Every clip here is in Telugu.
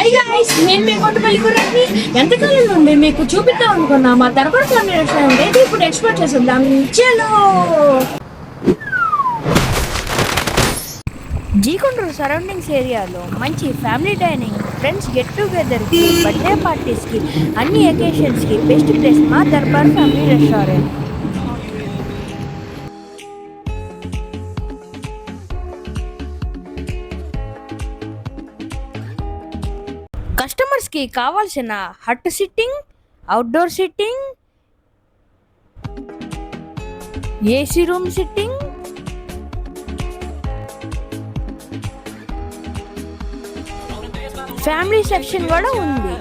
హాయ్ గాయ్స్, నేను మీ కొట్టుపల్లి కుర్రాన్ని ఎంతకాలం నుండి మీకు చూపిద్దాం అనుకున్నా మా దర్బార్ ఫ్యామిలీ రెస్టారెంట్ అయితే ఇప్పుడు ఎక్స్పోర్ట్ చేసేద్దాం. చలో జీకొండూరు సరౌండింగ్స్ ఏరియాలో మంచి ఫ్యామిలీ డైనింగ్, ఫ్రెండ్స్ గెట్ టుగెదర్కి, బర్త్డే పార్టీస్కి, అన్ని అకేషన్స్కి బెస్ట్ ప్లేస్ మా దర్బార్ ఫ్యామిలీ రెస్టారెంట్. కస్టమర్స్కి కావాల్సిన hut sitting, outdoor sitting, AC room sitting, family section కూడా ఉంది.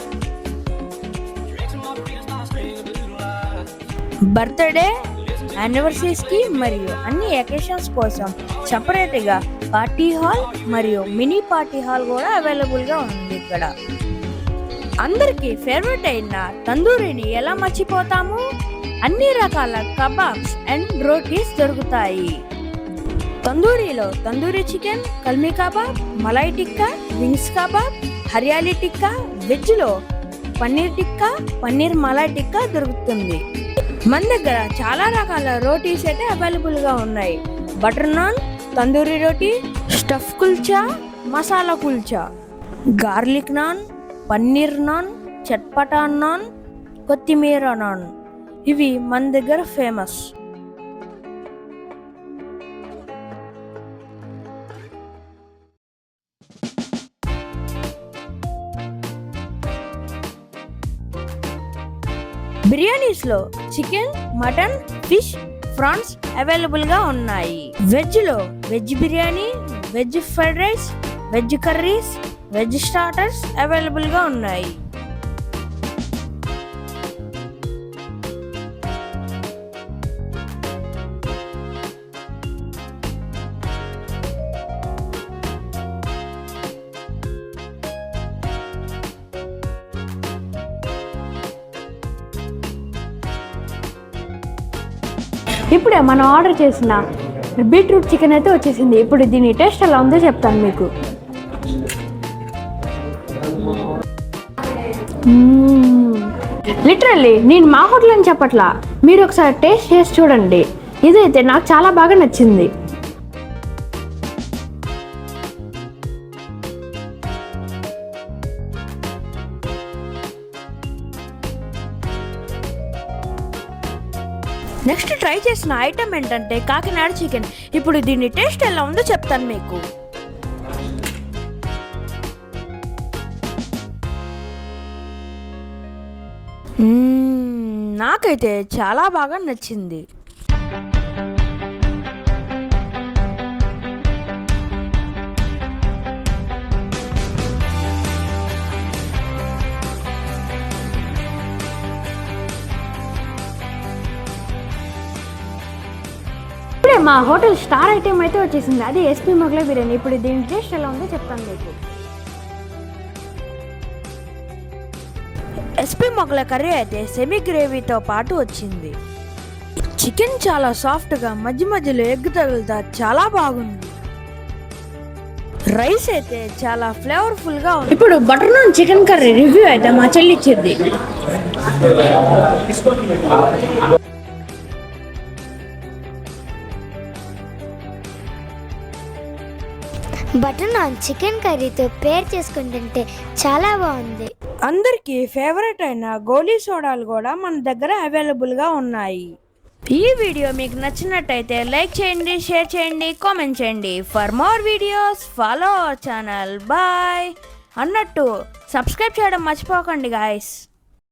బర్త్డే, యానివర్సరీస్కి మరియు అన్ని అకేషన్స్ కోసం సపరేట్గా పార్టీ హాల్ మరియు మినీ పార్టీ హాల్ కూడా అవైలబుల్గా ఉంది. ఇక్కడ అందరికీ ఫేవరెట్ అయిన తందూరిని ఎలా మర్చిపోతాము? అన్ని రకాల కబాబ్స్ అండ్ రోటీస్ దొరుకుతాయి. తందూరిలో tandoori chicken, kalmi kebab, malai tikka, wings kebab, hariyali tikka, వెజ్లో పన్నీర్ టిక్కా, పన్నీర్ మలై టిక్కా దొరుకుతుంది. మన దగ్గర చాలా రకాల రోటీస్ అయితే అవైలబుల్గా ఉన్నాయి. Butter naan, tandoori roti, stuff kulcha, masala kulcha, garlic naan, paneer naan, chatpata naan, కొత్తిమీర నాన్, ఇవి మన దగ్గర ఫేమస్. బిర్యానీస్లో చికెన్, మటన్, ఫిష్, ప్రాన్స్ అవైలబుల్గా ఉన్నాయి. వెజ్లో veg biryani, veg fried rice, veg curries, veg starters అవైలబుల్గా ఉన్నాయి. ఇప్పుడే మనం ఆర్డర్ చేసిన బీట్రూట్ చికెన్ అయితే వచ్చేసింది. ఇప్పుడు దీని టేస్ట్ ఎలా ఉందో చెప్తాను మీకు. లిటరల్లీ నేను మా హోటల్ అని చెప్పట్లా, మీరు ఒకసారి టేస్ట్ చేసి చూడండి. ఇదైతే నాకు చాలా బాగా నచ్చింది. నెక్స్ట్ ట్రై చేసిన ఐటమ్ ఏంటంటే కాకినాడ చికెన్. ఇప్పుడు దీని టేస్ట్ ఎలా ఉందో చెప్తాను మీకు. నాకైతే చాలా బాగా నచ్చింది. ఇప్పుడే మా హోటల్ స్టార్ ఐటమ్ అయితే వచ్చేసింది, అది ఎస్పీ మొగలై బిర్యానీ. ఇప్పుడు దీని టేస్ట్ ఎలా ఉందో చెప్తాను మీకు. ఎస్పీ మొగల కర్రీ అయితే సెమీ గ్రేవీతో పాటు వచ్చింది. చికెన్ చాలా సాఫ్ట్గా, మధ్య మధ్యలో ఎగ్ తగులుతా చాలా బాగుంది. రైస్ అయితే చాలా ఫ్లేవర్ఫుల్గా ఉంది. ఇప్పుడు butter non chicken curry review అయితే మా చెల్లి ఇచ్చింది. బటర్ నాన్ చికెన్ కర్రీతో పేర్ చేసుకుంటుంటే చాలా బాగుంది. అందరికీ ఫేవరెట్ అయిన గోలీ సోడాలు కూడా మన దగ్గర అవైలబుల్గా ఉన్నాయి. ఈ వీడియో మీకు నచ్చినట్టయితే లైక్ చేయండి, షేర్ చేయండి, కామెంట్ చేయండి. For more videos follow our channel. Bye అన్నట్టు సబ్స్క్రైబ్ చేయడం మర్చిపోకండి గాయస్.